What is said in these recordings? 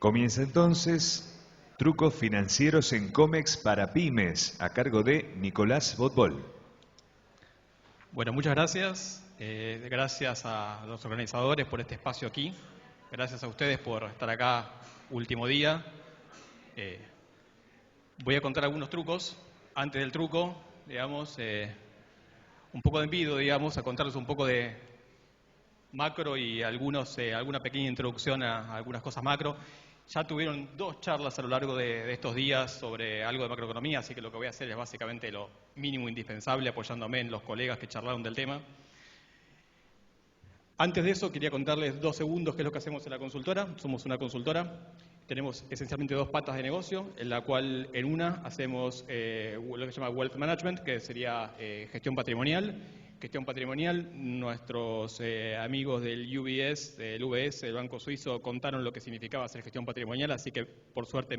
Comienza entonces Trucos Financieros en COMEX para Pymes, a cargo de Nicolás Botbol. Bueno, muchas gracias. Gracias a los organizadores por este espacio aquí. Gracias a ustedes por estar acá último día. Voy a contar algunos trucos. Antes del truco, digamos, un poco de envidio, digamos, a contarles un poco de macro y alguna pequeña introducción a algunas cosas macro. Ya tuvieron 2 charlas a lo largo de estos días sobre algo de macroeconomía, así que lo que voy a hacer es básicamente lo mínimo indispensable, apoyándome en los colegas que charlaron del tema. Antes de eso, quería contarles 2 segundos qué es lo que hacemos en la consultora. Somos una consultora. Tenemos esencialmente 2 patas de negocio, en la cual en una hacemos lo que se llama Wealth Management, que sería gestión patrimonial. Gestión patrimonial, nuestros amigos del UBS, del UBS, del Banco Suizo, contaron lo que significaba hacer gestión patrimonial, así que por suerte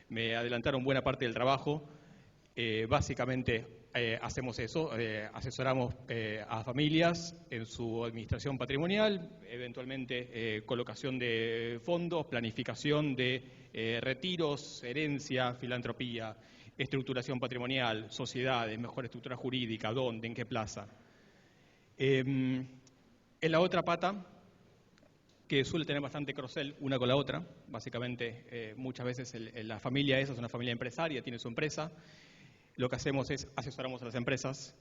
me adelantaron buena parte del trabajo. Básicamente hacemos eso, asesoramos a familias en su administración patrimonial, eventualmente colocación de fondos, planificación de retiros, herencia, filantropía, estructuración patrimonial, sociedades, mejor estructura jurídica, dónde, en qué plaza. En la otra pata, que suele tener bastante cross-sell una con la otra, básicamente muchas veces la familia esa es una familia empresaria, tiene su empresa. Lo que hacemos es asesoramos a las empresas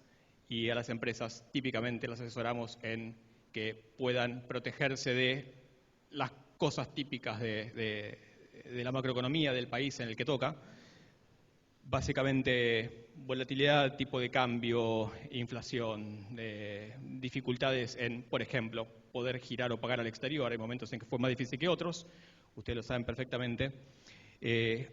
y a las empresas típicamente las asesoramos en que puedan protegerse de las cosas típicas de la macroeconomía del país en el que toca. Básicamente volatilidad, tipo de cambio, inflación, dificultades en, por ejemplo, poder girar o pagar al exterior. Hay momentos en que fue más difícil que otros, ustedes lo saben perfectamente.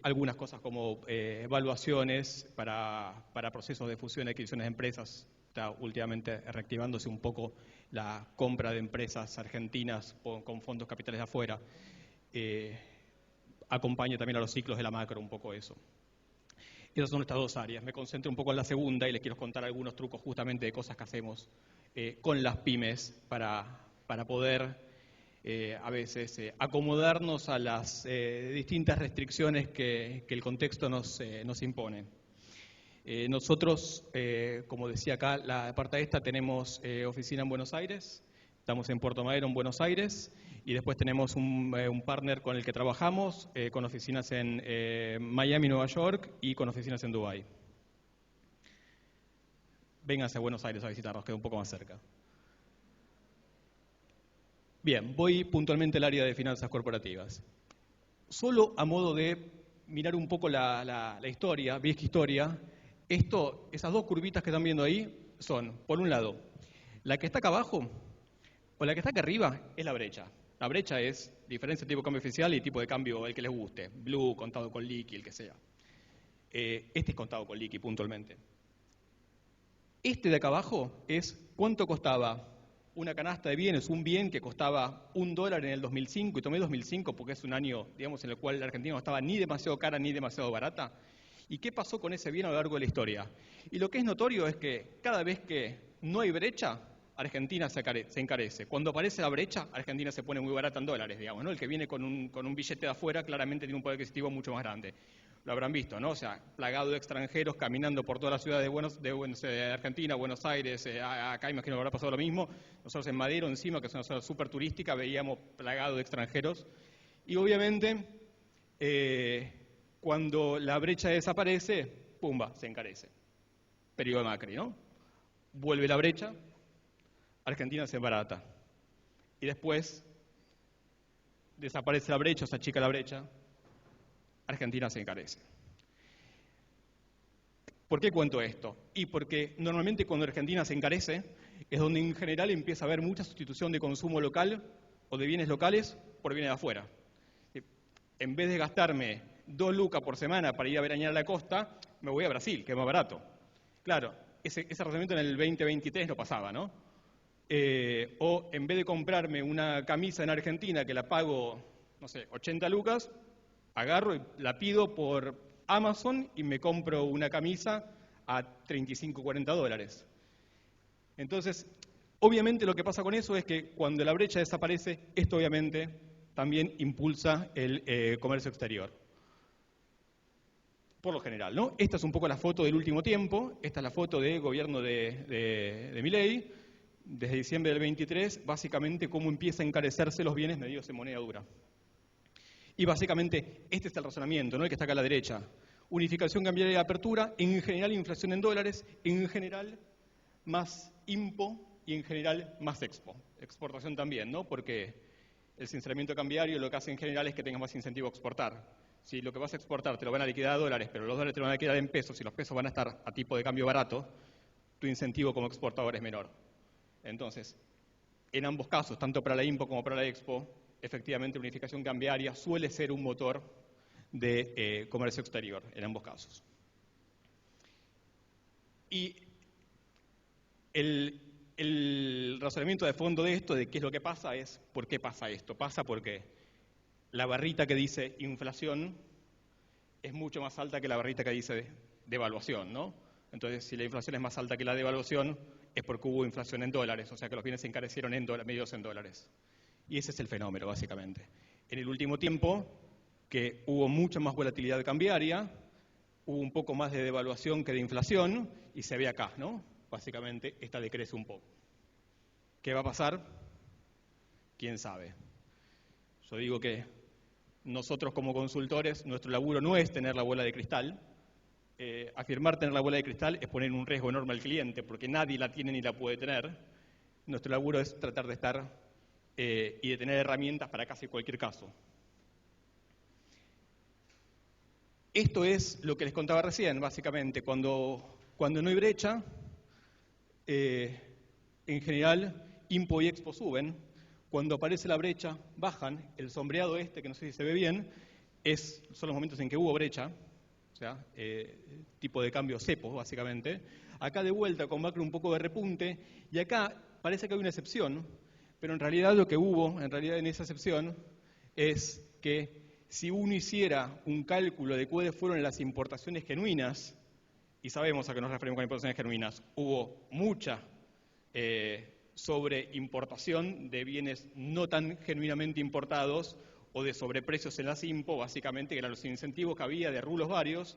Algunas cosas como evaluaciones para procesos de fusión y adquisiciones de empresas. Está últimamente reactivándose un poco la compra de empresas argentinas con fondos capitales de afuera. Acompaña también a los ciclos de la macro un poco eso. Esas son estas 2 áreas. Me concentro un poco en la segunda y les quiero contar algunos trucos justamente de cosas que hacemos con las pymes para poder a veces acomodarnos a las distintas restricciones que el contexto nos impone. Nosotros, como decía acá, la parte de esta tenemos oficina en Buenos Aires, estamos en Puerto Madero, en Buenos Aires, y después tenemos un partner con el que trabajamos, con oficinas en Miami, Nueva York, y con oficinas en Dubái. Vénganse a Buenos Aires a visitarnos, queda un poco más cerca. Bien, voy puntualmente al área de finanzas corporativas. Solo a modo de mirar un poco la historia, vieja historia, esas 2 curvitas que están viendo ahí son, por un lado, la que está acá abajo o la que está acá arriba es la brecha. La brecha es diferencia de tipo de cambio oficial y tipo de cambio el que les guste, blue, contado con liqui, el que sea. Este es contado con liqui puntualmente. Este de acá abajo es cuánto costaba una canasta de bienes, un bien que costaba $1 en el 2005, y tomé 2005 porque es un año, digamos, en el cual la Argentina no estaba ni demasiado cara ni demasiado barata. ¿Y qué pasó con ese bien a lo largo de la historia? Y lo que es notorio es que cada vez que no hay brecha, Argentina se encarece. Cuando aparece la brecha, Argentina se pone muy barata en dólares, digamos, ¿no? El que viene con un billete de afuera claramente tiene un poder adquisitivo mucho más grande. Lo habrán visto, ¿no? O sea, plagado de extranjeros caminando por toda la ciudad de Argentina, Buenos Aires, acá imagino que habrá pasado lo mismo. Nosotros en Madero, encima, que es una zona súper turística, veíamos plagado de extranjeros. Y obviamente, cuando la brecha desaparece, ¡pumba!, se encarece. Periodo de Macri, ¿no? Vuelve la brecha, Argentina se barata. Y después desaparece la brecha, se achica la brecha, Argentina se encarece. ¿Por qué cuento esto? Y porque normalmente cuando Argentina se encarece es donde en general empieza a haber mucha sustitución de consumo local o de bienes locales por bienes de afuera. En vez de gastarme 2 lucas por semana para ir a veranear a la costa, me voy a Brasil, que es más barato. Claro, ese razonamiento en el 2023 no pasaba, ¿no? O en vez de comprarme una camisa en Argentina que la pago, no sé, 80 lucas, agarro y la pido por Amazon y me compro una camisa a 35, 40 dólares. Entonces, obviamente lo que pasa con eso es que cuando la brecha desaparece, esto obviamente también impulsa el comercio exterior. Por lo general, ¿no? Esta es un poco la foto del último tiempo, esta es la foto del gobierno de Milei, desde diciembre del 23, básicamente cómo empieza a encarecerse los bienes medidos en moneda dura. Y básicamente este es el razonamiento, ¿no? El que está acá a la derecha. Unificación cambiaria de apertura, en general inflación en dólares, en general más IMPO y en general más Expo. Exportación también, ¿no? Porque el sinceramiento cambiario lo que hace en general es que tengas más incentivo a exportar. Si lo que vas a exportar te lo van a liquidar a dólares, pero los dólares te lo van a liquidar en pesos y los pesos van a estar a tipo de cambio barato, tu incentivo como exportador es menor. Entonces, en ambos casos, tanto para la IMPO como para la Expo, efectivamente, unificación cambiaria suele ser un motor de comercio exterior, en ambos casos. Y el razonamiento de fondo de esto, de qué es lo que pasa, es ¿por qué pasa esto? Pasa porque la barrita que dice inflación es mucho más alta que la barrita que dice devaluación, ¿no? Entonces, si la inflación es más alta que la devaluación, es porque hubo inflación en dólares, o sea que los bienes se encarecieron medidos en dólares. Y ese es el fenómeno, básicamente. En el último tiempo, que hubo mucha más volatilidad cambiaria, hubo un poco más de devaluación que de inflación, y se ve acá, ¿no? Básicamente, esta decrece un poco. ¿Qué va a pasar? ¿Quién sabe? Yo digo que nosotros como consultores, nuestro laburo no es tener la bola de cristal. Afirmar tener la bola de cristal es poner un riesgo enorme al cliente, porque nadie la tiene ni la puede tener. Nuestro laburo es tratar de estar y de tener herramientas para casi cualquier caso. Esto es lo que les contaba recién, básicamente. Cuando no hay brecha, en general, IMPO y Expo suben. Cuando aparece la brecha, bajan. El sombreado este, que no sé si se ve bien, son los momentos en que hubo brecha, o sea, tipo de cambio cepo, básicamente. Acá de vuelta con macro un poco de repunte, y acá parece que hay una excepción, pero en realidad lo que hubo, en esa excepción, es que si uno hiciera un cálculo de cuáles fueron las importaciones genuinas, y sabemos a qué nos referimos con importaciones genuinas, hubo mucha sobreimportación de bienes no tan genuinamente importados o de sobreprecios en las IMPO, básicamente, que eran los incentivos que había de rublos varios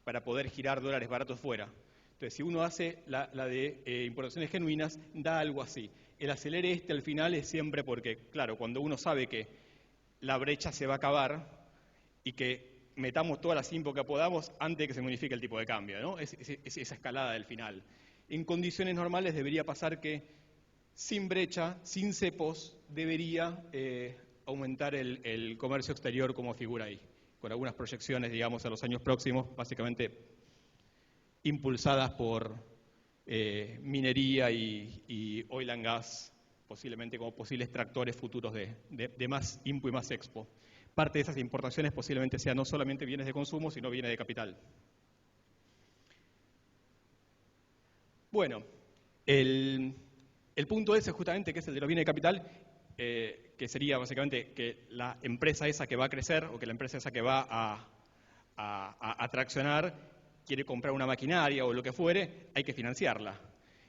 para poder girar dólares baratos fuera. Entonces, si uno hace la de importaciones genuinas, da algo así. El acelere al final es siempre porque, claro, cuando uno sabe que la brecha se va a acabar y que metamos todas las IMPO que podamos antes de que se modifique el tipo de cambio, ¿no? Es esa escalada del final. En condiciones normales debería pasar que sin brecha, sin cepos, debería aumentar el comercio exterior como figura ahí, con algunas proyecciones, digamos, a los años próximos, básicamente impulsadas por minería y oil and gas, posiblemente como posibles tractores futuros de más IMPO y más Expo. Parte de esas importaciones posiblemente sean no solamente bienes de consumo, sino bienes de capital. Bueno, el punto ese justamente, que es el de los bienes de capital, que sería básicamente que la empresa esa que va a crecer o que la empresa esa que va a traccionar quiere comprar una maquinaria o lo que fuere, hay que financiarla.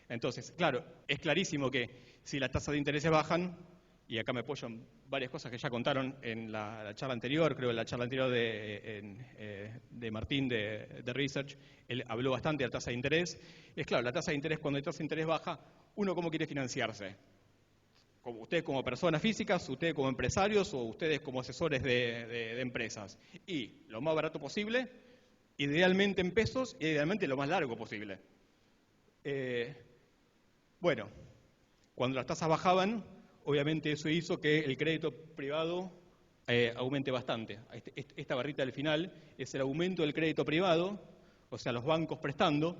Entonces, claro, es clarísimo que si las tasas de interés bajan, y acá me apoyo en varias cosas que ya contaron en la charla anterior, creo en la charla anterior de Martín de Research, él habló bastante de la tasa de interés. Es claro, la tasa de interés, cuando la tasa de interés baja, uno cómo quiere financiarse. Como ustedes como personas físicas, ustedes como empresarios o ustedes como asesores de empresas. Y lo más barato posible, idealmente en pesos y idealmente lo más largo posible. Bueno, cuando las tasas bajaban, obviamente eso hizo que el crédito privado aumente bastante. Esta barrita del final es el aumento del crédito privado, o sea, los bancos prestando.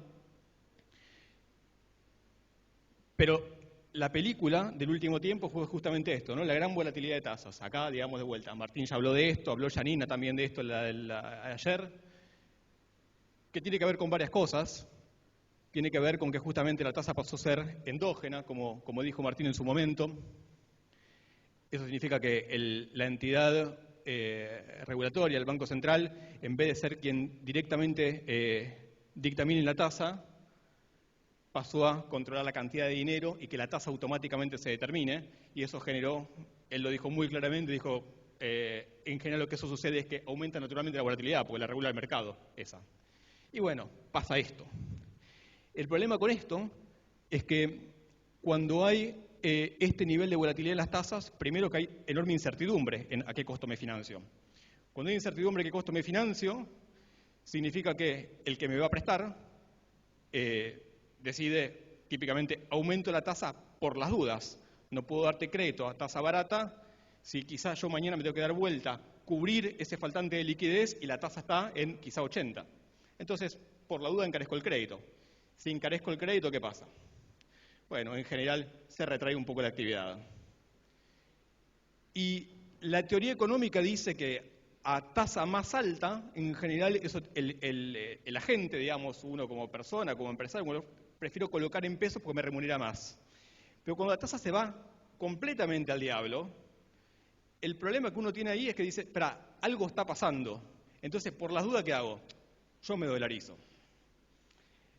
Pero la película del último tiempo fue justamente esto, ¿no? La gran volatilidad de tasas. Acá, digamos, de vuelta, Martín ya habló de esto, habló Janina también de esto ayer, que tiene que ver con varias cosas. Tiene que ver con que justamente la tasa pasó a ser endógena, como dijo Martín en su momento. Eso significa que la entidad regulatoria, el Banco Central, en vez de ser quien directamente dictamine la tasa, pasó a controlar la cantidad de dinero y que la tasa automáticamente se determine, y eso generó él lo dijo muy claramente, dijo, en general lo que eso sucede es que aumenta naturalmente la volatilidad, porque la regula el mercado, esa. Y bueno, pasa esto. El problema con esto es que cuando hay este nivel de volatilidad en las tasas, primero que hay enorme incertidumbre en a qué costo me financio. Cuando hay incertidumbre a qué costo me financio, significa que el que me va a prestar decide, típicamente, aumento la tasa por las dudas. No puedo darte crédito a tasa barata si quizás yo mañana me tengo que dar vuelta, cubrir ese faltante de liquidez y la tasa está en quizá 80. Entonces, por la duda encarezco el crédito. Si encarezco el crédito, ¿qué pasa? Bueno, en general se retrae un poco la actividad. Y la teoría económica dice que a tasa más alta, en general, eso, el agente, digamos, uno como persona, como empresario, bueno, prefiero colocar en pesos porque me remunera más. Pero cuando la tasa se va completamente al diablo, el problema que uno tiene ahí es que dice, espera, algo está pasando. Entonces, por las dudas, ¿qué hago? Yo me dolarizo.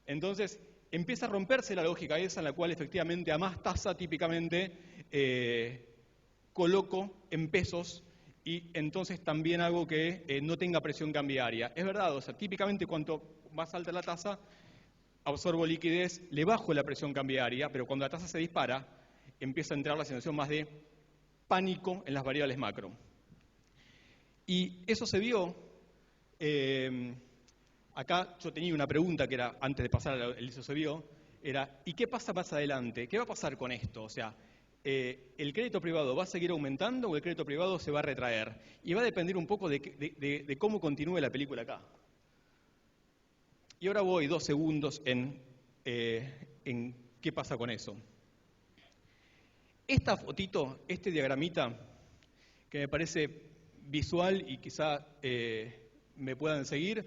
Entonces, empieza a romperse la lógica esa en la cual efectivamente a más tasa típicamente coloco en pesos y entonces también hago que no tenga presión cambiaria. Es verdad, o sea, típicamente cuanto más alta la tasa, absorbo liquidez, le bajo la presión cambiaria, pero cuando la tasa se dispara, empieza a entrar la situación más de pánico en las variables macro. Y eso se vio, acá yo tenía una pregunta que era, antes de pasar al eso se vio, era, ¿y qué pasa más adelante? ¿Qué va a pasar con esto? O sea, ¿el crédito privado va a seguir aumentando o el crédito privado se va a retraer? Y va a depender un poco de cómo continúe la película acá. Y ahora voy 2 segundos en qué pasa con eso. Esta fotito, este diagramita, que me parece visual y quizá me puedan seguir,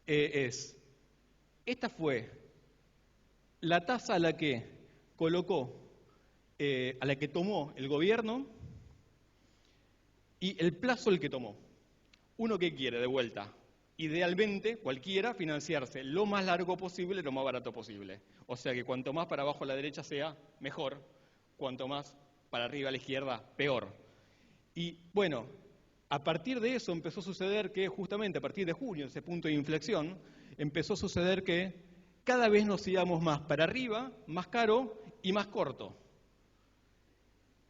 esta fue la tasa a la que colocó, a la que tomó el gobierno y el plazo el que tomó. ¿Uno qué quiere de vuelta? Idealmente, cualquiera, financiarse lo más largo posible, lo más barato posible. O sea que cuanto más para abajo a la derecha sea, mejor. Cuanto más para arriba a la izquierda, peor. Y bueno, a partir de eso empezó a suceder que justamente a partir de junio, ese punto de inflexión, empezó a suceder que cada vez nos íbamos más para arriba, más caro y más corto.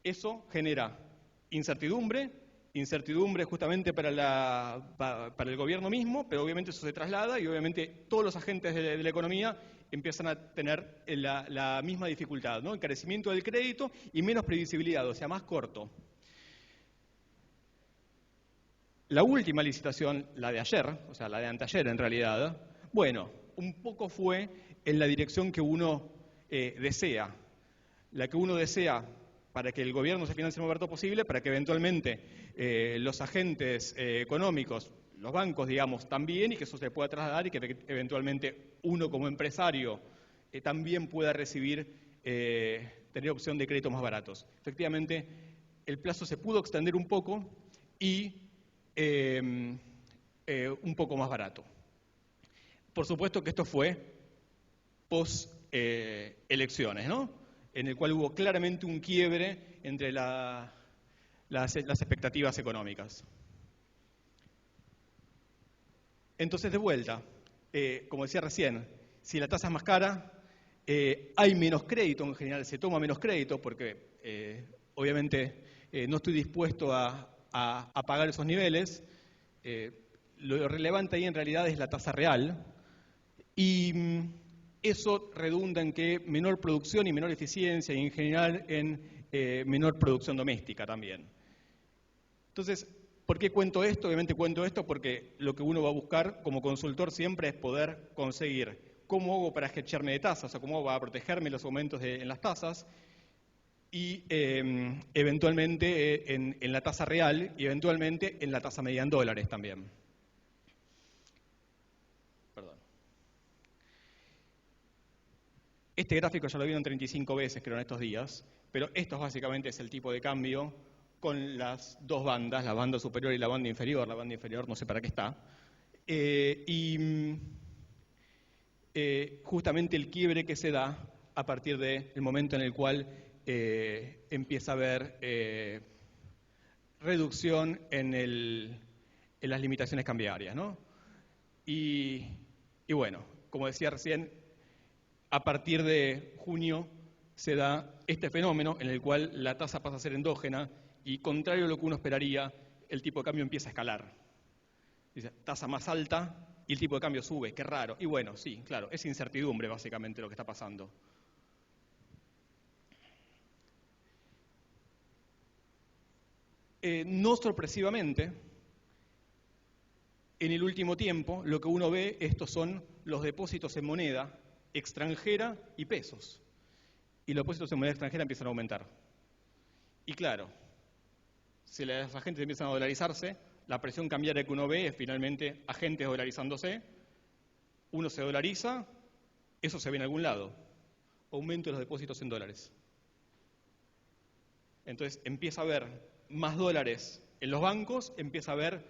Eso genera incertidumbre justamente para el gobierno mismo, pero obviamente eso se traslada y obviamente todos los agentes de la economía empiezan a tener la misma dificultad, ¿no? Encarecimiento del crédito y menos previsibilidad, o sea, más corto. La última licitación, la de ayer, o sea, la de anteayer en realidad, bueno, un poco fue en la dirección que uno desea. La que uno desea para que el gobierno se financie lo más barato posible, para que eventualmente los agentes económicos, los bancos, digamos, también, y que eso se pueda trasladar y que eventualmente uno como empresario también pueda recibir, tener opción de créditos más baratos. Efectivamente, el plazo se pudo extender un poco y un poco más barato. Por supuesto que esto fue post-elecciones, ¿no? En el cual hubo claramente un quiebre entre las expectativas económicas. Entonces, de vuelta, como decía recién, si la tasa es más cara, hay menos crédito en general, se toma menos crédito porque obviamente no estoy dispuesto a pagar esos niveles. Lo relevante ahí en realidad es la tasa real y eso redunda en que menor producción y menor eficiencia y en general en menor producción doméstica también. Entonces, ¿por qué cuento esto? Obviamente cuento esto porque lo que uno va a buscar como consultor siempre es poder conseguir cómo hago para hedgearme de tasas, o sea, cómo hago para protegerme los aumentos en las tasas y eventualmente en la tasa real y eventualmente en la tasa media en dólares también. Perdón. Este gráfico ya lo vieron 35 veces, creo, en estos días, pero esto básicamente es el tipo de cambio con las dos bandas, la banda superior y la banda inferior. La banda inferior no sé para qué está. Justamente el quiebre que se da a partir del momento en el cual empieza a haber reducción en las limitaciones cambiarias, ¿no? Y bueno, como decía recién, a partir de junio se da este fenómeno en el cual la tasa pasa a ser endógena y, contrario a lo que uno esperaría, el tipo de cambio empieza a escalar. Dice, tasa más alta y el tipo de cambio sube, qué raro. Y bueno, sí, claro, es incertidumbre básicamente lo que está pasando. No sorpresivamente, en el último tiempo lo que uno ve, estos son los depósitos en moneda extranjera y pesos. Y los depósitos en moneda extranjera empiezan a aumentar. Y claro, si las agentes empiezan a dolarizarse, la presión cambiaria que uno ve es finalmente agentes dolarizándose, uno se dolariza, eso se ve en algún lado, aumento de los depósitos en dólares. Entonces empieza a haber más dólares en los bancos, empieza a haber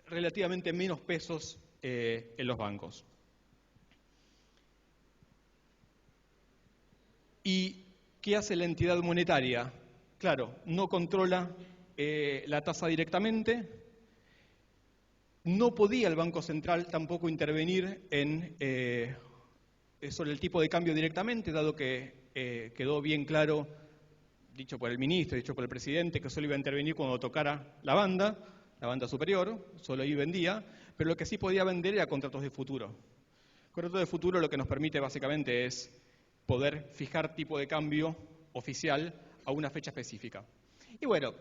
relativamente menos pesos en los bancos. ¿Y qué hace la entidad monetaria? Claro, no controla la tasa directamente. No podía el Banco Central tampoco intervenir sobre el tipo de cambio directamente, dado que quedó bien claro, dicho por el ministro, dicho por el presidente, que solo iba a intervenir cuando tocara la banda superior, solo ahí vendía, pero lo que sí podía vender era contratos de futuro. Contratos de futuro lo que nos permite básicamente es poder fijar tipo de cambio oficial a una fecha específica. Y bueno,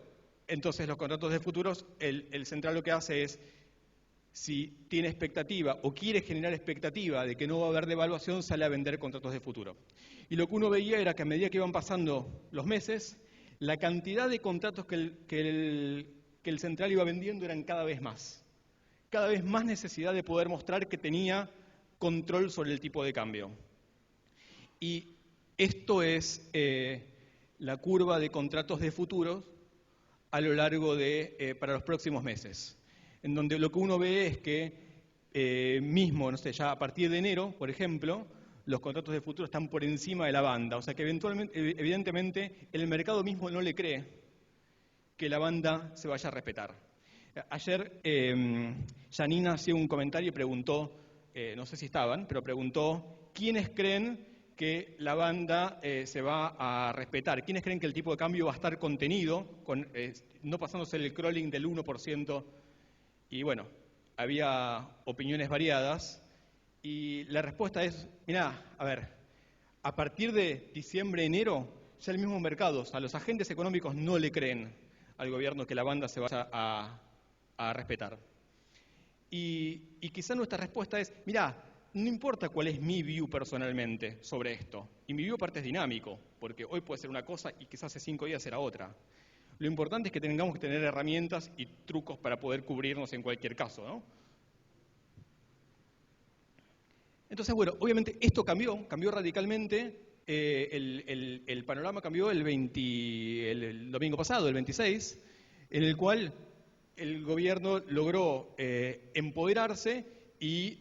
entonces los contratos de futuros, el central lo que hace es, si tiene expectativa o quiere generar expectativa de que no va a haber devaluación, sale a vender contratos de futuro. Y lo que uno veía era que a medida que iban pasando los meses, la cantidad de contratos que el central iba vendiendo eran cada vez más necesidad de poder mostrar que tenía control sobre el tipo de cambio. Y esto es la curva de contratos de futuros a lo largo para los próximos meses, en donde lo que uno ve es que mismo, no sé, ya a partir de enero, por ejemplo, los contratos de futuro están por encima de la banda, o sea que evidentemente el mercado mismo no le cree que la banda se vaya a respetar. Ayer Janina hacía un comentario y preguntó, no sé si estaban, pero preguntó quiénes creen que la banda se va a respetar, quiénes creen que el tipo de cambio va a estar contenido, no pasándose el crawling del 1%, y bueno, había opiniones variadas, y la respuesta es, mirá, a ver, a partir de diciembre, enero, ya el mismo mercado, a los agentes económicos no le creen al gobierno que la banda se vaya a respetar. Y quizá nuestra respuesta es, mirá, no importa cuál es mi view personalmente sobre esto, y mi view aparte es dinámico, porque hoy puede ser una cosa y quizás hace 5 días será otra. Lo importante es que tengamos que tener herramientas y trucos para poder cubrirnos en cualquier caso, ¿no? Entonces, bueno, obviamente esto cambió radicalmente, el panorama cambió el domingo pasado, el 26, en el cual el gobierno logró empoderarse y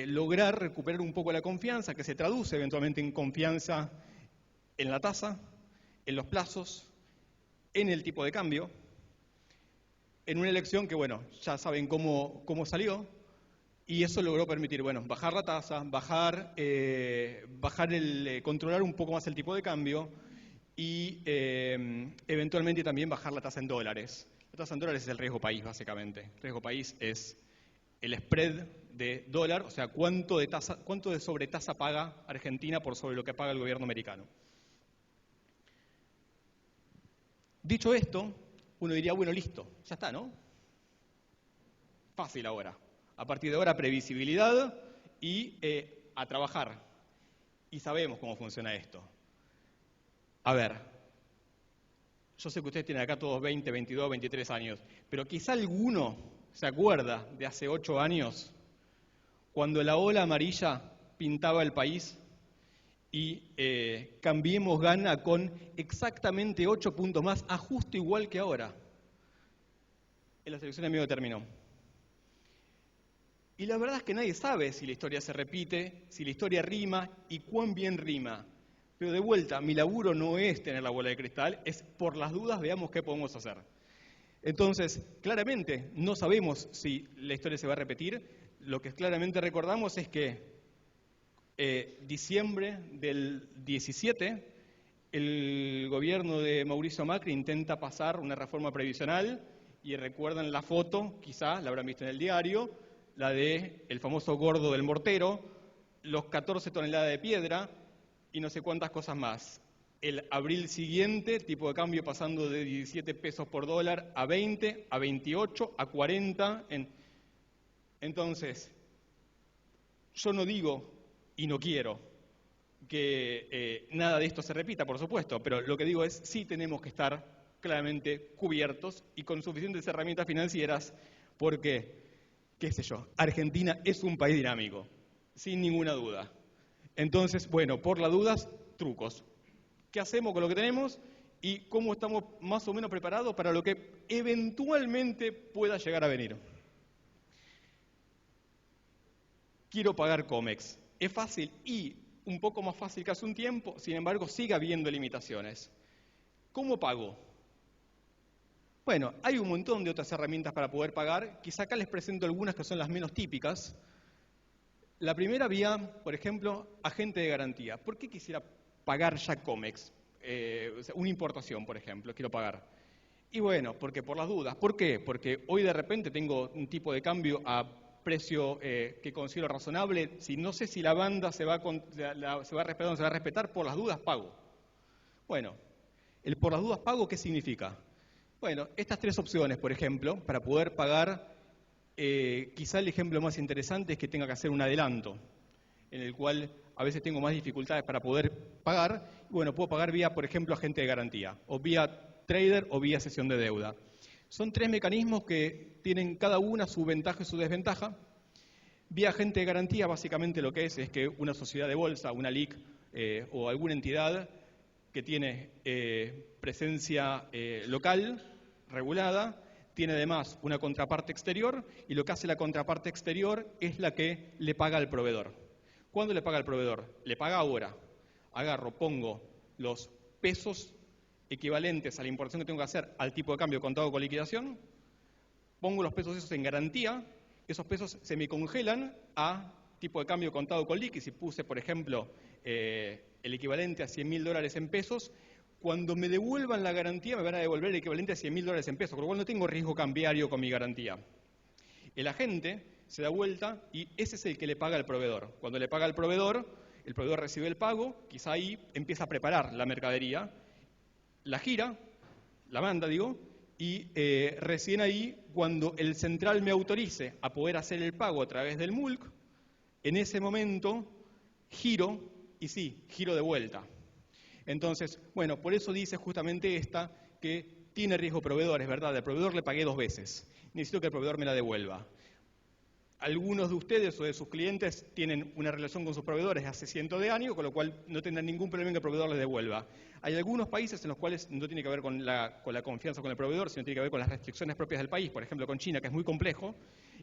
lograr recuperar un poco la confianza, que se traduce eventualmente en confianza en la tasa, en los plazos, en el tipo de cambio, en una elección que, bueno, ya saben cómo salió, y eso logró permitir, bueno, bajar la tasa, controlar un poco más el tipo de cambio y eventualmente también bajar la tasa en dólares. La tasa en dólares es el riesgo país, básicamente. El riesgo país es el spread de dólar, o sea, cuánto de sobretasa paga Argentina por sobre lo que paga el gobierno americano. Dicho esto, uno diría, bueno, listo, ya está, ¿no? Fácil ahora. A partir de ahora, previsibilidad y a trabajar. Y sabemos cómo funciona esto. A ver, yo sé que ustedes tienen acá todos 20, 22, 23 años, pero quizá alguno se acuerda de hace 8 años, cuando la ola amarilla pintaba el país y Cambiemos gana con exactamente 8 puntos más, a justo igual que ahora. En las elecciones medio terminó. Y la verdad es que nadie sabe si la historia se repite, si la historia rima y cuán bien rima. Pero de vuelta, mi laburo no es tener la bola de cristal, es por las dudas veamos qué podemos hacer. Entonces, claramente, no sabemos si la historia se va a repetir. Lo que claramente recordamos es que diciembre del 17, el gobierno de Mauricio Macri intenta pasar una reforma previsional y recuerdan la foto, quizá la habrán visto en el diario, la de el famoso gordo del mortero, los 14 toneladas de piedra y no sé cuántas cosas más. El abril siguiente, tipo de cambio pasando de 17 pesos por dólar a 20, a 28, a 40. Entonces, yo no digo y no quiero que nada de esto se repita, por supuesto, pero lo que digo es sí tenemos que estar claramente cubiertos y con suficientes herramientas financieras porque, qué sé yo, Argentina es un país dinámico, sin ninguna duda. Entonces, bueno, por las dudas, trucos. ¿Qué hacemos con lo que tenemos y cómo estamos más o menos preparados para lo que eventualmente pueda llegar a venir? Quiero pagar Comex. Es fácil y un poco más fácil que hace un tiempo, sin embargo, sigue habiendo limitaciones. ¿Cómo pago? Bueno, hay un montón de otras herramientas para poder pagar. Quizá acá les presento algunas que son las menos típicas. La primera vía, por ejemplo, agente de garantía. ¿Por qué quisiera pagar ya Comex? Una importación, por ejemplo, quiero pagar. Y bueno, porque por las dudas. ¿Por qué? Porque hoy de repente tengo un tipo de cambio a precio que considero razonable. Si no sé si la banda se va a respetar o no se va a respetar, por las dudas pago. Bueno, el por las dudas pago, ¿qué significa? Bueno, estas tres opciones, por ejemplo, para poder pagar, quizá el ejemplo más interesante es que tenga que hacer un adelanto, en el cual a veces tengo más dificultades para poder pagar. Bueno, puedo pagar vía, por ejemplo, agente de garantía, o vía trader, o vía cesión de deuda. Son tres mecanismos que tienen cada una su ventaja y su desventaja. Vía agente de garantía, básicamente lo que es que una sociedad de bolsa, una LIC o alguna entidad que tiene presencia local, regulada, tiene además una contraparte exterior y lo que hace la contraparte exterior es la que le paga al proveedor. ¿Cuándo le paga al proveedor? Le paga ahora. Agarro, pongo los pesos equivalentes a la importación que tengo que hacer al tipo de cambio contado con liquidación, pongo los pesos esos en garantía, esos pesos se me congelan a tipo de cambio contado con liqui. Si puse, por ejemplo, el equivalente a $100.000 en pesos, cuando me devuelvan la garantía me van a devolver el equivalente a $100.000 en pesos, con lo cual no tengo riesgo cambiario con mi garantía. El agente se da vuelta y ese es el que le paga al proveedor. Cuando le paga al proveedor, el proveedor recibe el pago, quizá ahí empieza a preparar la mercadería, la gira, la manda, digo, y recién ahí, cuando el central me autorice a poder hacer el pago a través del MULC, en ese momento giro, y sí, giro de vuelta. Entonces, bueno, por eso dice justamente esta que tiene riesgo proveedor, es verdad, al proveedor le pagué 2 veces, necesito que el proveedor me la devuelva. Algunos de ustedes o de sus clientes tienen una relación con sus proveedores hace cientos de años, con lo cual no tendrán ningún problema en que el proveedor les devuelva. Hay algunos países en los cuales no tiene que ver con la confianza con el proveedor, sino tiene que ver con las restricciones propias del país. Por ejemplo, con China, que es muy complejo,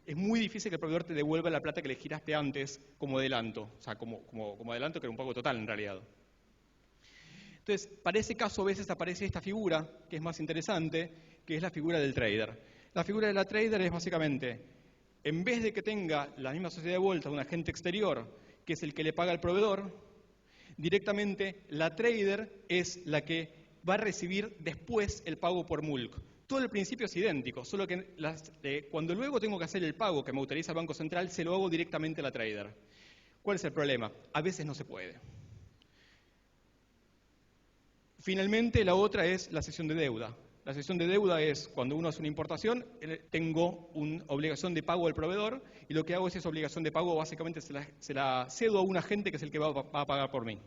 es muy difícil que el proveedor te devuelva la plata que le giraste antes como adelanto, o sea, como adelanto que era un pago total en realidad. Entonces, para ese caso a veces aparece esta figura, que es más interesante, que es la figura del trader. La figura de la trader es básicamente, en vez de que tenga la misma sociedad de bolsa de un agente exterior, que es el que le paga al proveedor, directamente la trader es la que va a recibir después el pago por MULC. Todo el principio es idéntico, solo que cuando luego tengo que hacer el pago que me autoriza el Banco Central, se lo hago directamente a la trader. ¿Cuál es el problema? A veces no se puede. Finalmente, la otra es la cesión de deuda. La cesión de deuda es cuando uno hace una importación, tengo una obligación de pago al proveedor y lo que hago es esa obligación de pago básicamente se la cedo a un agente que es el que va a pagar por mí.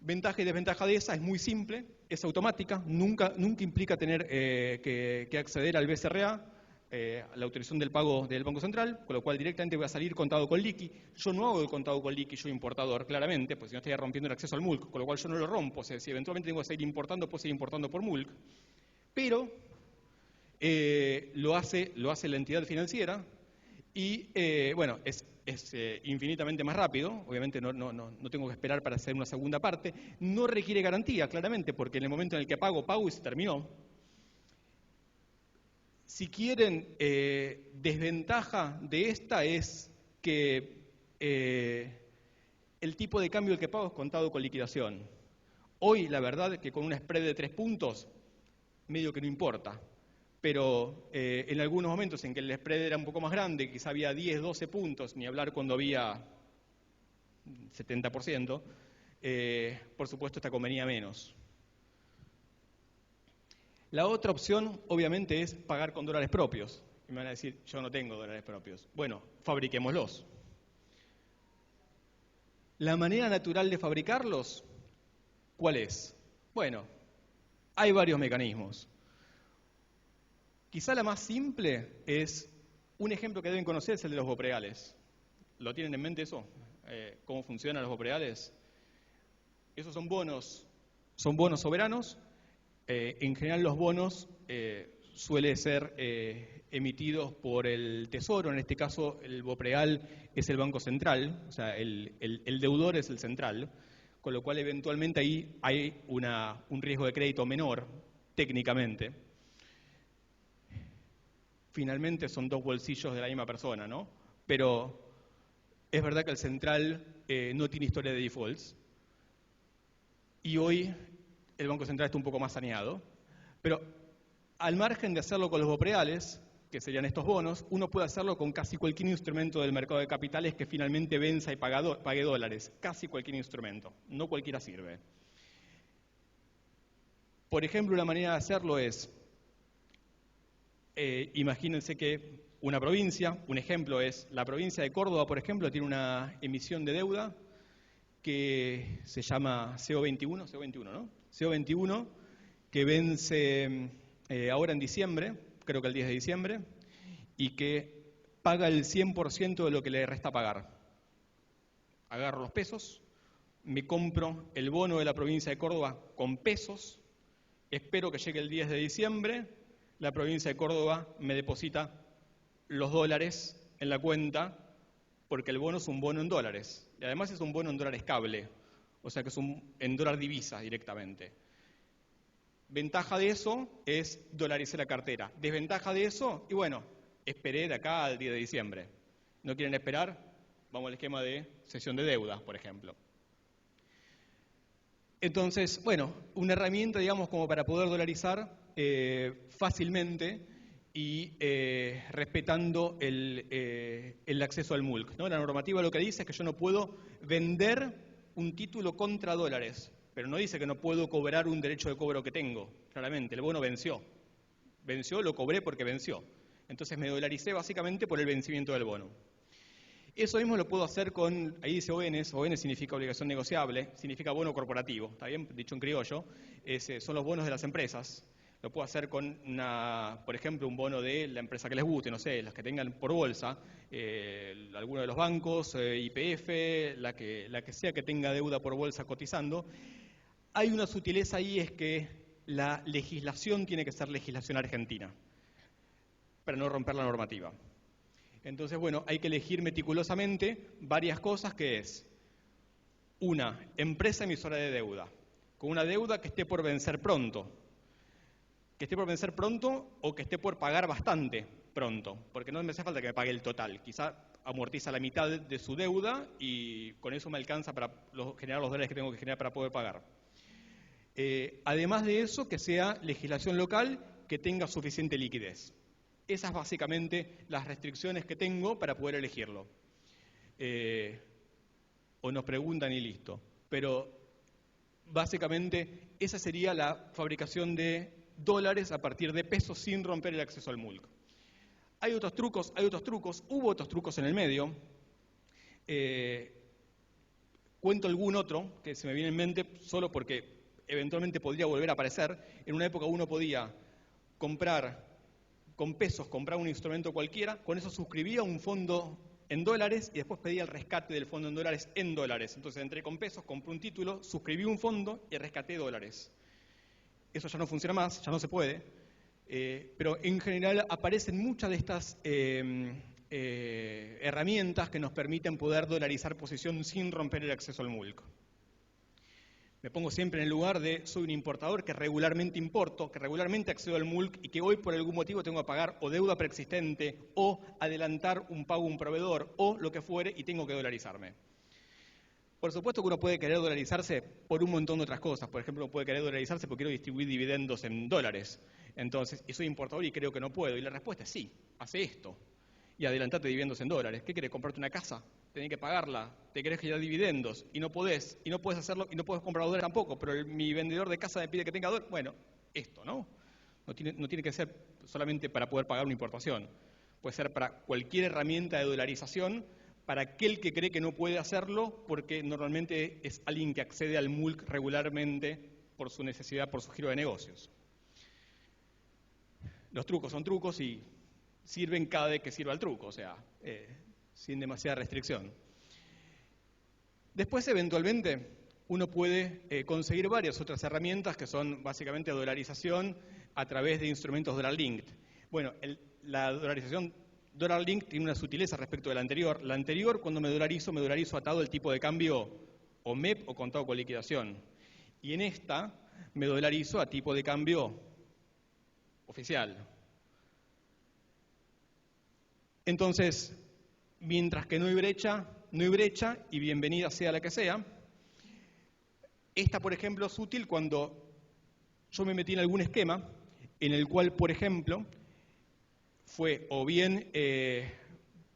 Ventaja y desventaja de esa es muy simple, es automática, nunca implica tener que acceder al BCRA, a la autorización del pago del Banco Central, con lo cual directamente voy a salir contado con liqui. Yo no hago el contado con liqui, yo importador, claramente, pues si no estaría rompiendo el acceso al MULC, con lo cual yo no lo rompo. O sea, si eventualmente tengo que seguir importando, puedo seguir importando por MULC. Pero lo hace la entidad financiera y, bueno, es infinitamente más rápido. Obviamente no tengo que esperar para hacer una segunda parte. No requiere garantía, claramente, porque en el momento en el que pago y se terminó. Si quieren, desventaja de esta es que el tipo de cambio del que pago es contado con liquidación. Hoy, la verdad, es que con un spread de 3 puntos, medio que no importa. Pero en algunos momentos en que el spread era un poco más grande, quizá había 10, 12 puntos, ni hablar cuando había 70%, por supuesto esta convenía menos. La otra opción, obviamente, es pagar con dólares propios. Y me van a decir, yo no tengo dólares propios. Bueno, fabriquémoslos. La manera natural de fabricarlos, ¿cuál es? Bueno, hay varios mecanismos. Quizá la más simple es, un ejemplo que deben conocer es el de los bopreales. ¿Lo tienen en mente eso? ¿Cómo funcionan los bopreales? Esos son bonos soberanos. En general los bonos suelen ser emitidos por el Tesoro, en este caso el bopreal es el Banco Central, o sea, el deudor es el central, con lo cual eventualmente ahí hay un riesgo de crédito menor, técnicamente. Finalmente son dos bolsillos de la misma persona, ¿no? Pero es verdad que el central no tiene historia de defaults y hoy el Banco Central está un poco más saneado, pero al margen de hacerlo con los bopreales, que serían estos bonos, uno puede hacerlo con casi cualquier instrumento del mercado de capitales que finalmente venza y pague dólares, casi cualquier instrumento, no cualquiera sirve. Por ejemplo, una manera de hacerlo es, imagínense que una provincia, un ejemplo es, la provincia de Córdoba, por ejemplo, tiene una emisión de deuda que se llama CO21, ¿no? CO21, que vence ahora en diciembre, creo que el 10 de diciembre, y que paga el 100% de lo que le resta pagar. Agarro los pesos, me compro el bono de la provincia de Córdoba con pesos, espero que llegue el 10 de diciembre, la provincia de Córdoba me deposita los dólares en la cuenta, porque el bono es un bono en dólares, y además es un bono en dólares cable, o sea que es en dólar divisa directamente. Ventaja de eso es dolarizar la cartera. Desventaja de eso, y bueno, esperé de acá al 10 de diciembre. ¿No quieren esperar? Vamos al esquema de cesión de deuda, por ejemplo. Entonces, bueno, una herramienta, digamos, como para poder dolarizar fácilmente y respetando el acceso al MULC, ¿no? La normativa lo que dice es que yo no puedo vender un título contra dólares, pero no dice que no puedo cobrar un derecho de cobro que tengo. Claramente, el bono venció. Venció, lo cobré porque venció. Entonces me dolaricé básicamente por el vencimiento del bono. Eso mismo lo puedo hacer con, ahí dice ONs, ON significa obligación negociable, significa bono corporativo, ¿está bien? Dicho en criollo, son los bonos de las empresas. Lo puedo hacer con, por ejemplo, un bono de la empresa que les guste, no sé, las que tengan por bolsa, alguno de los bancos, YPF, la que sea que tenga deuda por bolsa cotizando. Hay una sutileza ahí, es que la legislación tiene que ser legislación argentina, para no romper la normativa. Entonces, bueno, hay que elegir meticulosamente varias cosas, que es una empresa emisora de deuda, con una deuda que esté por vencer pronto. Que esté por vencer pronto o que esté por pagar bastante pronto, porque no me hace falta que me pague el total. Quizá amortiza la mitad de su deuda y con eso me alcanza para generar los dólares que tengo que generar para poder pagar. Además de eso, que sea legislación local que tenga suficiente liquidez. Esas básicamente las restricciones que tengo para poder elegirlo. O nos preguntan y listo. Pero básicamente esa sería la fabricación de dólares a partir de pesos sin romper el acceso al MULC. Hay otros trucos, hubo otros trucos en el medio. Cuento algún otro que se me viene en mente solo porque eventualmente podría volver a aparecer. En una época uno podía comprar con pesos, comprar un instrumento cualquiera, con eso suscribía un fondo en dólares y después pedía el rescate del fondo en dólares. Entonces entré con pesos, compré un título, suscribí un fondo y rescaté dólares. Eso ya no funciona más, ya no se puede, pero en general aparecen muchas de estas herramientas que nos permiten poder dolarizar posición sin romper el acceso al MULC. Me pongo siempre en el lugar de soy un importador que regularmente importo, que regularmente accedo al MULC y que hoy por algún motivo tengo que pagar o deuda preexistente o adelantar un pago a un proveedor o lo que fuere y tengo que dolarizarme. Por supuesto que uno puede querer dolarizarse por un montón de otras cosas. Por ejemplo, uno puede querer dolarizarse porque quiero distribuir dividendos en dólares. Entonces, y soy importador y creo que no puedo. Y la respuesta es sí, hace esto. Y adelantate dividendos en dólares. ¿Qué querés? ¿Comprarte una casa? Tenés que pagarla. ¿Te querés generar dividendos? Y no podés hacerlo, y no podés comprar dólares tampoco. Pero mi vendedor de casa me pide que tenga dólares. Bueno, esto, ¿no? No tiene que ser solamente para poder pagar una importación. Puede ser para cualquier herramienta de dolarización, para aquel que cree que no puede hacerlo, porque normalmente es alguien que accede al MULC regularmente por su necesidad, por su giro de negocios. Los trucos son trucos y sirven cada vez que sirva el truco, o sea, sin demasiada restricción. Después, eventualmente, uno puede conseguir varias otras herramientas que son básicamente dolarización a través de instrumentos dollar linked. Bueno, la dolarización dollar linked tiene una sutileza respecto de la anterior. La anterior, cuando me dolarizo atado al tipo de cambio o MEP o contado con liquidación. Y en esta me dolarizo a tipo de cambio oficial. Entonces, mientras que no hay brecha y bienvenida sea la que sea. Esta, por ejemplo, es útil cuando yo me metí en algún esquema en el cual, por ejemplo, fue o bien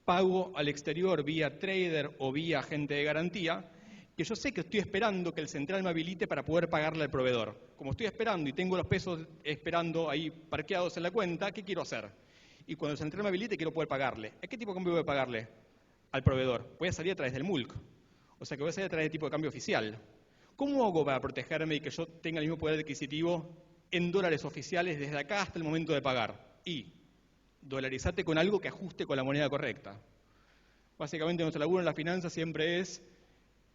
pago al exterior vía trader o vía agente de garantía, que yo sé que estoy esperando que el central me habilite para poder pagarle al proveedor. Como estoy esperando y tengo los pesos esperando ahí parqueados en la cuenta, ¿qué quiero hacer? Y cuando el central me habilite, quiero poder pagarle. ¿A qué tipo de cambio voy a pagarle? Al proveedor. Voy a salir a través del MULC. O sea que voy a salir a través del tipo de cambio oficial. ¿Cómo hago para protegerme y que yo tenga el mismo poder adquisitivo en dólares oficiales desde acá hasta el momento de pagar? Y dolarizate con algo que ajuste con la moneda correcta. Básicamente nuestro laburo en la finanza siempre es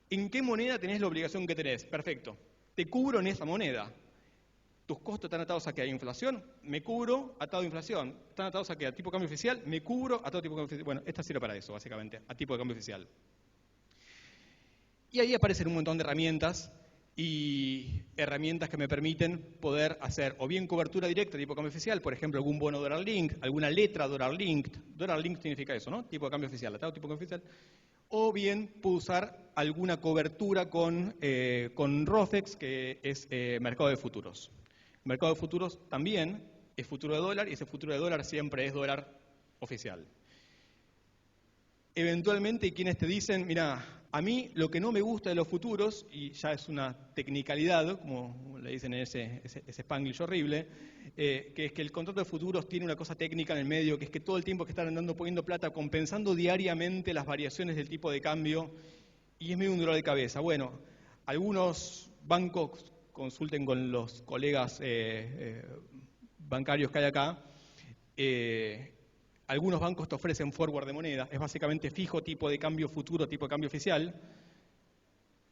¿en qué moneda tenés la obligación que tenés? Perfecto. Te cubro en esa moneda. Tus costos están atados a que hay inflación, me cubro atado a inflación. Están atados a que a tipo de cambio oficial, me cubro atado a tipo de cambio oficial. Bueno, esta sirve para eso, básicamente, a tipo de cambio oficial. Y ahí aparecen un montón de herramientas y herramientas que me permiten poder hacer o bien cobertura directa de tipo de cambio oficial, por ejemplo, algún bono dollar linked, alguna letra dollar linked. Dollar linked significa eso, ¿no? Tipo de cambio oficial, atado a tipo de cambio oficial. O bien puedo usar alguna cobertura con ROFEX, que es mercado de futuros. El mercado de futuros también es futuro de dólar y ese futuro de dólar siempre es dólar oficial. Eventualmente hay quienes te dicen, mira, a mí lo que no me gusta de los futuros, y ya es una tecnicalidad, como le dicen en ese spanglish horrible, que es que el contrato de futuros tiene una cosa técnica en el medio, que es que todo el tiempo que están andando poniendo plata, compensando diariamente las variaciones del tipo de cambio, y es medio un dolor de cabeza. Bueno, algunos bancos, consulten con los colegas bancarios que hay acá, algunos bancos te ofrecen forward de moneda, es básicamente fijo tipo de cambio futuro, tipo de cambio oficial,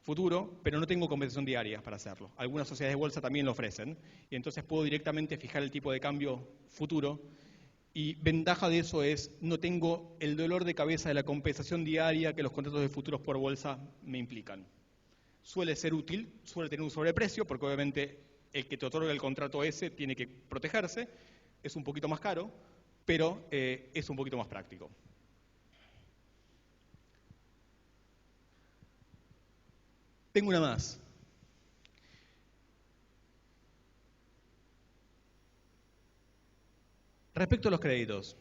futuro, pero no tengo compensación diaria para hacerlo. Algunas sociedades de bolsa también lo ofrecen, y entonces puedo directamente fijar el tipo de cambio futuro, y ventaja de eso es, no tengo el dolor de cabeza de la compensación diaria que los contratos de futuros por bolsa me implican. Suele ser útil, suele tener un sobreprecio, porque obviamente el que te otorga el contrato ese tiene que protegerse, es un poquito más caro, pero es un poquito más práctico. Tengo una más. Respecto a los créditos,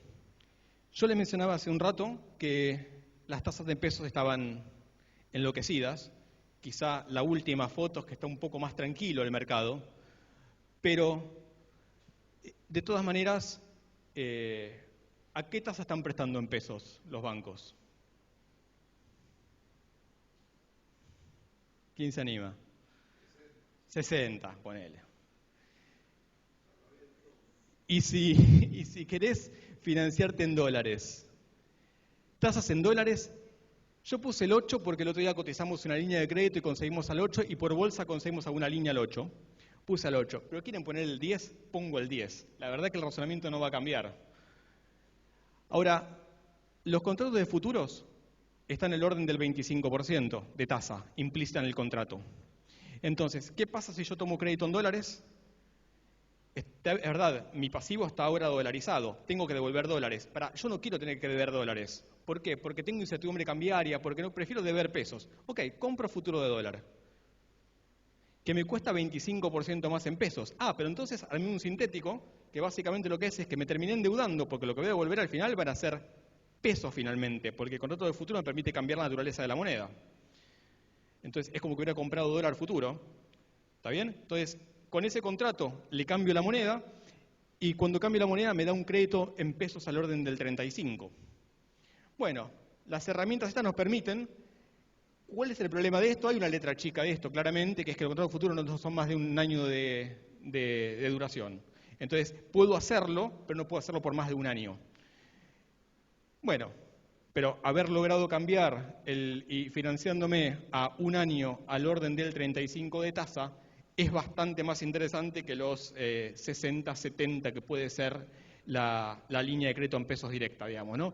yo les mencionaba hace un rato que las tasas de pesos estaban enloquecidas. Quizá la última foto es que está un poco más tranquilo el mercado, pero de todas maneras, ¿a qué tasa están prestando en pesos los bancos? ¿Quién se anima? 60, ponele. Y si querés financiarte en dólares, tasas en dólares, yo puse el 8 porque el otro día cotizamos una línea de crédito y conseguimos al 8 y por bolsa conseguimos alguna línea al 8. Puse al 8, pero quieren poner el 10, pongo el 10. La verdad que el razonamiento no va a cambiar. Ahora, los contratos de futuros están en el orden del 25% de tasa implícita en el contrato. Entonces, ¿qué pasa si yo tomo crédito en dólares? Es verdad, mi pasivo está ahora dolarizado, tengo que devolver dólares. Yo no quiero tener que deber dólares. ¿Por qué? Porque tengo incertidumbre cambiaria, porque no prefiero deber pesos. Ok, compro futuro de dólar, que me cuesta 25% más en pesos. Pero entonces armé un sintético, que básicamente lo que es que me terminé endeudando, porque lo que voy a devolver al final van a ser pesos finalmente, porque el contrato de futuro me permite cambiar la naturaleza de la moneda. Entonces es como que hubiera comprado dólar futuro, ¿está bien? Entonces, con ese contrato le cambio la moneda y cuando cambio la moneda me da un crédito en pesos al orden del 35. Bueno, las herramientas estas nos permiten. ¿Cuál es el problema de esto? Hay una letra chica de esto, claramente, que es que los contratos futuros no son más de un año de duración. Entonces, puedo hacerlo, pero no puedo hacerlo por más de un año. Bueno, pero haber logrado cambiar y financiándome a un año al orden del 35 de tasa es bastante más interesante que los 60, 70 que puede ser la línea de crédito en pesos directa, digamos, ¿no?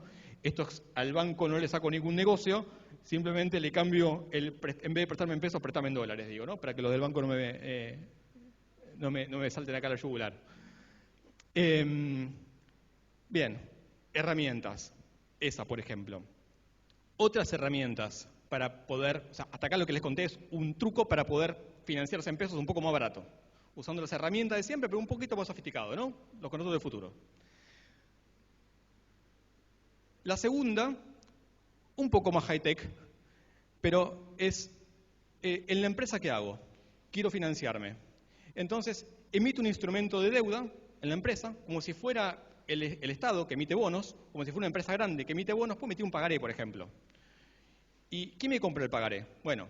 Al banco no le saco ningún negocio, simplemente le cambio, en vez de prestarme en pesos, préstame en dólares, digo, ¿no? Para que los del banco no me salten acá la yugular. Bien, herramientas. Esa, por ejemplo. Otras herramientas para poder, hasta acá lo que les conté es un truco para poder financiarse en pesos un poco más barato, usando las herramientas de siempre, pero un poquito más sofisticado, ¿no? Los contratos de futuro. La segunda, un poco más high-tech, pero es, en la empresa, ¿qué hago? Quiero financiarme. Entonces, emito un instrumento de deuda en la empresa, como si fuera el Estado que emite bonos, como si fuera una empresa grande que emite bonos, puedo emitir un pagaré, por ejemplo. ¿Y quién me compra el pagaré? Bueno,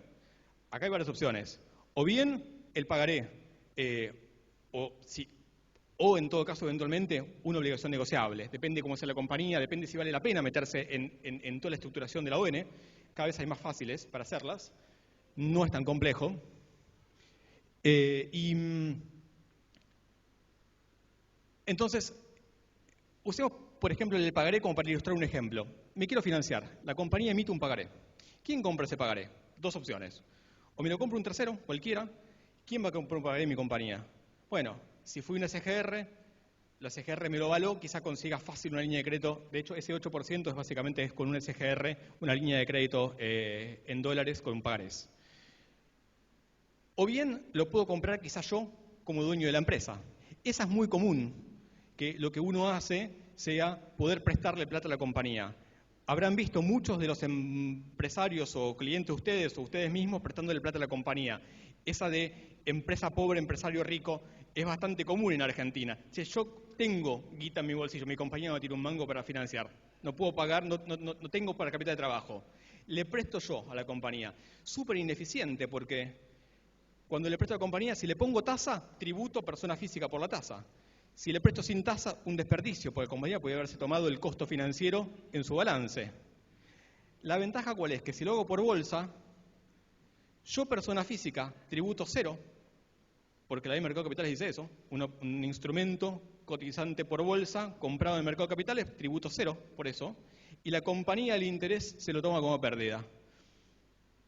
acá hay varias opciones. O bien el pagaré, o en todo caso, eventualmente, una obligación negociable. Depende cómo sea la compañía, depende si vale la pena meterse en toda la estructuración de la ON. Cada vez hay más fáciles para hacerlas. No es tan complejo. Entonces, usemos, por ejemplo, el pagaré como para ilustrar un ejemplo. Me quiero financiar. La compañía emite un pagaré. ¿Quién compra ese pagaré? Dos opciones. O me lo compra un tercero, cualquiera. ¿Quién va a comprar un pagaré en mi compañía? Bueno, si fui una SGR, la SGR me lo avaló, quizá consiga fácil una línea de crédito. De hecho, ese 8% es básicamente con una SGR, una línea de crédito en dólares con un pagarés. O bien lo puedo comprar quizá yo como dueño de la empresa. Esa es muy común, que lo que uno hace sea poder prestarle plata a la compañía. Habrán visto muchos de los empresarios o clientes de ustedes o ustedes mismos prestándole plata a la compañía. Esa de empresa pobre, empresario rico, es bastante común en Argentina. Si yo tengo guita en mi bolsillo, mi compañía no me tira un mango para financiar, no puedo pagar, no tengo para capital de trabajo, le presto yo a la compañía. Súper ineficiente porque cuando le presto a la compañía, si le pongo tasa, tributo a persona física por la tasa. Si le presto sin tasa, un desperdicio, porque la compañía podría haberse tomado el costo financiero en su balance. La ventaja, ¿cuál es? Que si lo hago por bolsa, yo, persona física, tributo cero, porque la ley de mercado de capitales dice eso, un instrumento cotizante por bolsa, comprado en el mercado de capitales, tributo cero, por eso, y la compañía el interés se lo toma como pérdida.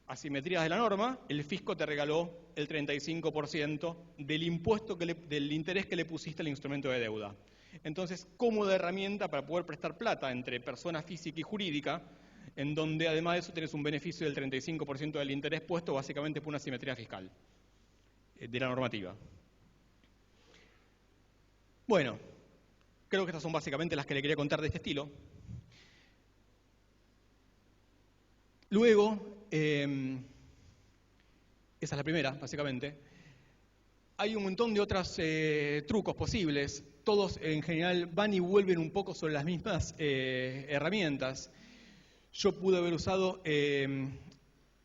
Asimetrías de la norma, el fisco te regaló el 35% del impuesto, del interés que le pusiste al instrumento de deuda. Entonces, cómoda herramienta para poder prestar plata entre persona física y jurídica, en donde además de eso tenés un beneficio del 35% del interés puesto básicamente por una asimetría fiscal de la normativa. Bueno, creo que estas son básicamente las que le quería contar de este estilo. Luego, esa es la primera, básicamente. Hay un montón de otros trucos posibles. Todos, en general, van y vuelven un poco sobre las mismas herramientas. Yo pude haber usado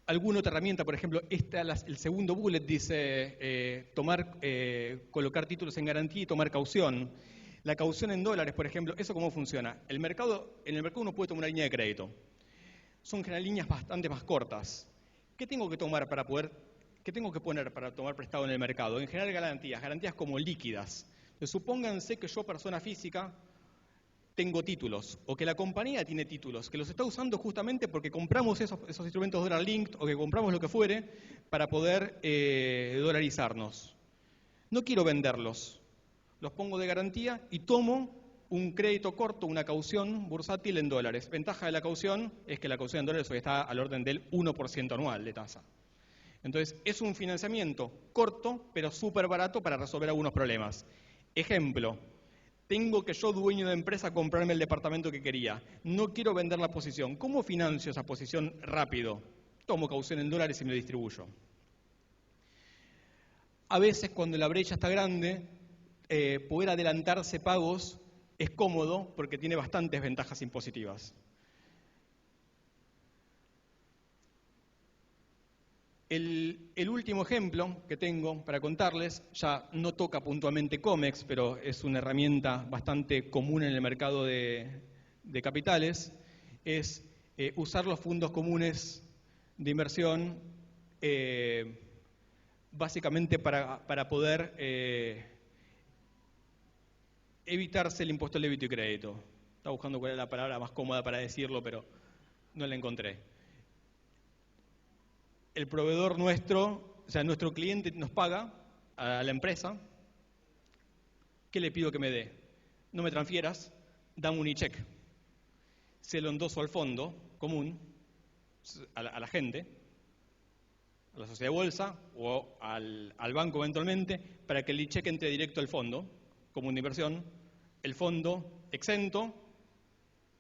alguna otra herramienta, por ejemplo, el segundo bullet dice colocar títulos en garantía y tomar caución. La caución en dólares, por ejemplo, ¿eso cómo funciona? En el mercado uno puede tomar una línea de crédito. Son en general líneas bastante más cortas. ¿Qué tengo que poner para tomar prestado en el mercado? En general garantías como líquidas. Entonces, supónganse que yo, persona física, tengo títulos, o que la compañía tiene títulos, que los está usando justamente porque compramos esos instrumentos dollar linked o que compramos lo que fuere para poder dolarizarnos. No quiero venderlos, los pongo de garantía y tomo un crédito corto, una caución bursátil en dólares. Ventaja de la caución es que la caución en dólares hoy está al orden del 1% anual de tasa. Entonces, es un financiamiento corto, pero súper barato para resolver algunos problemas. Ejemplo, tengo que yo, dueño de empresa, comprarme el departamento que quería. No quiero vender la posición. ¿Cómo financio esa posición rápido? Tomo caución en dólares y me lo distribuyo. A veces, cuando la brecha está grande, poder adelantarse pagos es cómodo porque tiene bastantes ventajas impositivas. El último ejemplo que tengo para contarles, ya no toca puntualmente COMEX, pero es una herramienta bastante común en el mercado de capitales, es usar los fondos comunes de inversión básicamente para poder evitarse el impuesto al débito y crédito. Estaba buscando cuál era la palabra más cómoda para decirlo, pero no la encontré. El proveedor nuestro, o sea, nuestro cliente nos paga a la empresa. ¿Qué le pido que me dé? No me transfieras, dame un e-check. Se lo endoso al fondo común, a la gente, a la sociedad de bolsa o al banco eventualmente, para que el e-check entre directo al fondo común de inversión. El fondo exento,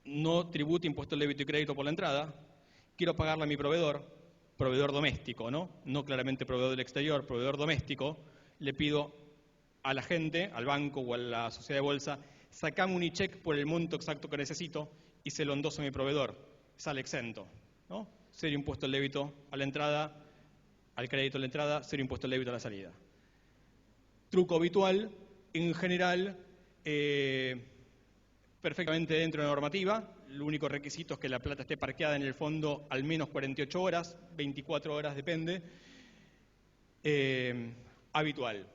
no tributa impuesto al débito y crédito por la entrada. Quiero pagarle a mi proveedor doméstico, no claramente proveedor del exterior, proveedor doméstico, le pido a la gente, al banco o a la sociedad de bolsa, sacame un e-check por el monto exacto que necesito y se lo endoso a mi proveedor, sale exento, ¿no? Cero impuesto al débito a la entrada, al crédito a la entrada, cero impuesto al débito a la salida. Truco habitual, en general, perfectamente dentro de la normativa. El único requisito es que la plata esté parqueada en el fondo al menos 48 horas, 24 horas depende. Habitual.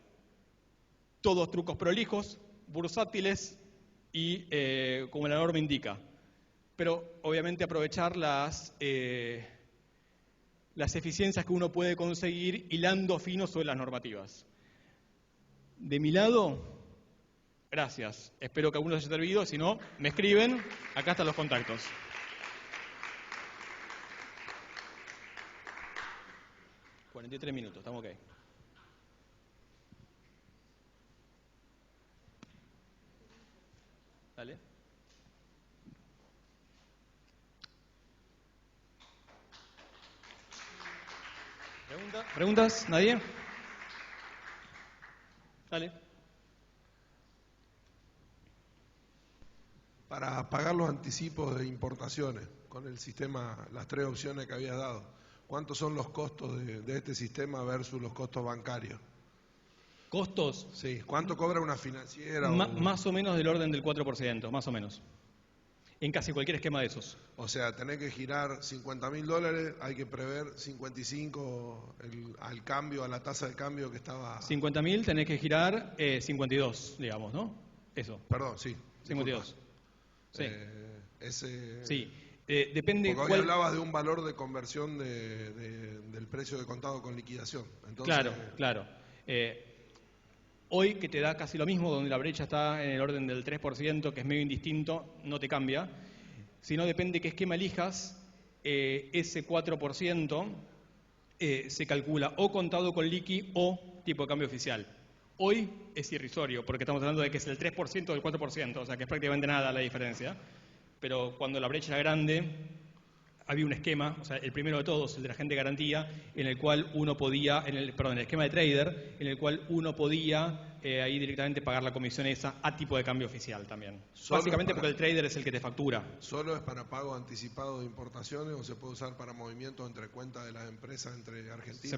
Todos trucos prolijos, bursátiles y como la norma indica. Pero obviamente aprovechar las eficiencias que uno puede conseguir hilando fino sobre las normativas. De mi lado, gracias. Espero que a algunos les haya servido. Si no, me escriben. Acá están los contactos. ...43 minutos. Estamos ok. Dale. ¿Preguntas? ¿Nadie? Dale. Para pagar los anticipos de importaciones con el sistema, las 3 opciones que habías dado, ¿cuántos son los costos de este sistema versus los costos bancarios? ¿Costos? Sí, ¿cuánto cobra una financiera? Más o menos del orden del 4%, más o menos. En casi cualquier esquema de esos. O sea, tenés que girar $50.000, hay que prever 55 al cambio, a la tasa de cambio que estaba... 50.000 tenés que girar 52, digamos, ¿no? Eso. Perdón, sí. 52. Sí. Sí. Depende. Porque hoy hablabas de un valor de conversión del precio de contado con liquidación. Entonces, Claro. Hoy que te da casi lo mismo, donde la brecha está en el orden del 3%, que es medio indistinto, no te cambia. Sino depende qué esquema elijas, ese 4% se calcula o contado con liqui o tipo de cambio oficial. Hoy es irrisorio, porque estamos hablando de que es el 3% del 4%, o sea que es prácticamente nada la diferencia. Pero cuando la brecha era grande, había un esquema, o sea, el primero de todos, el de la agente de garantía, en el cual uno podía, el esquema de trader, en el cual uno podía ahí directamente pagar la comisión esa a tipo de cambio oficial también. Básicamente porque el trader es el que te factura. ¿Solo es para pago anticipado de importaciones o se puede usar para movimientos entre cuentas de las empresas entre Argentina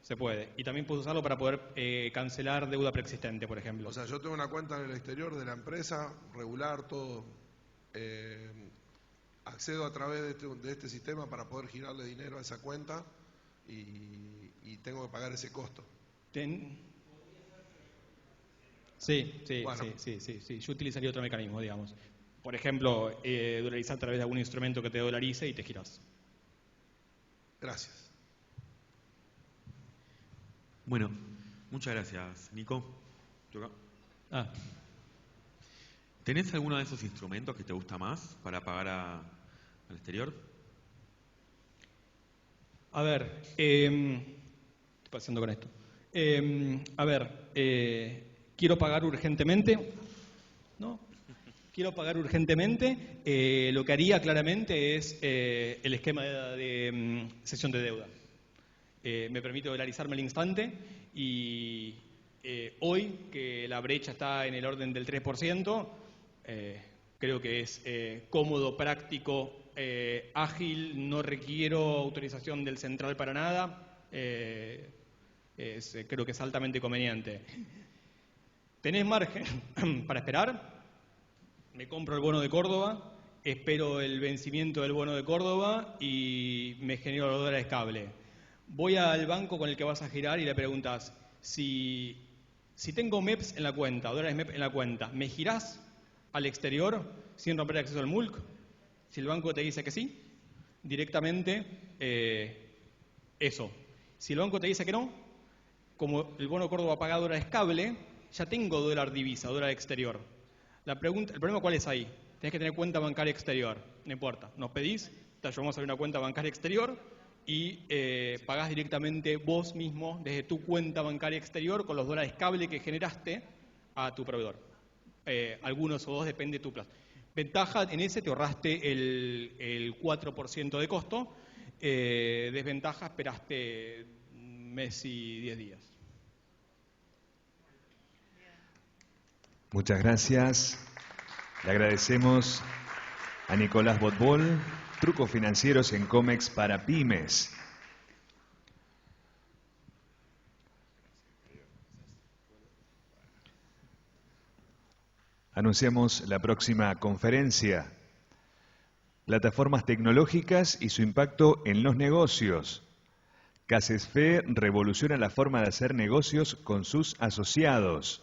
Se puede. Y también puedes usarlo para poder cancelar deuda preexistente, por ejemplo. O sea, yo tengo una cuenta en el exterior de la empresa, regular, todo... accedo a través de este sistema para poder girarle dinero a esa cuenta y tengo que pagar ese costo. Sí. Yo utilizaría otro mecanismo, digamos. Por ejemplo, dolarizar a través de algún instrumento que te dolarice y te giras. Gracias. Bueno, muchas gracias, Nico. ¿Tenés alguno de esos instrumentos que te gusta más para pagar al exterior? A ver, estoy pasando con esto. Quiero pagar urgentemente, ¿no? Quiero pagar urgentemente. Lo que haría claramente es el esquema de cesión de deuda. Me permite dolarizarme al instante y hoy, que la brecha está en el orden del 3%, creo que es cómodo, práctico, ágil, no requiero autorización del central para nada, creo que es altamente conveniente. ¿Tenés margen para esperar? Me compro el bono de Córdoba, espero el vencimiento del bono de Córdoba y me genero los dólares cable. Voy al banco con el que vas a girar y le preguntas, si tengo MEPs en la cuenta, dólares MEP en la cuenta, ¿me girás al exterior sin romper el acceso al MULC? Si el banco te dice que sí, directamente eso. Si el banco te dice que no, como el bono Córdoba paga dólares cable, ya tengo dólar divisa, dólar exterior. El problema ¿cuál es ahí? Tenés que tener cuenta bancaria exterior, no importa. Nos pedís, te ayudamos a abrir una cuenta bancaria exterior y pagás directamente vos mismo desde tu cuenta bancaria exterior con los dólares cable que generaste a tu proveedor. Algunos o dos, depende de tu plazo. Ventaja en ese, te ahorraste el 4% de costo. Desventaja, esperaste un mes y 10 días. Muchas gracias. Le agradecemos a Nicolás Botbol, Trucos Financieros en COMEX para Pymes. Anunciamos la próxima conferencia, Plataformas tecnológicas y su impacto en los negocios. CASESFE revoluciona la forma de hacer negocios con sus asociados.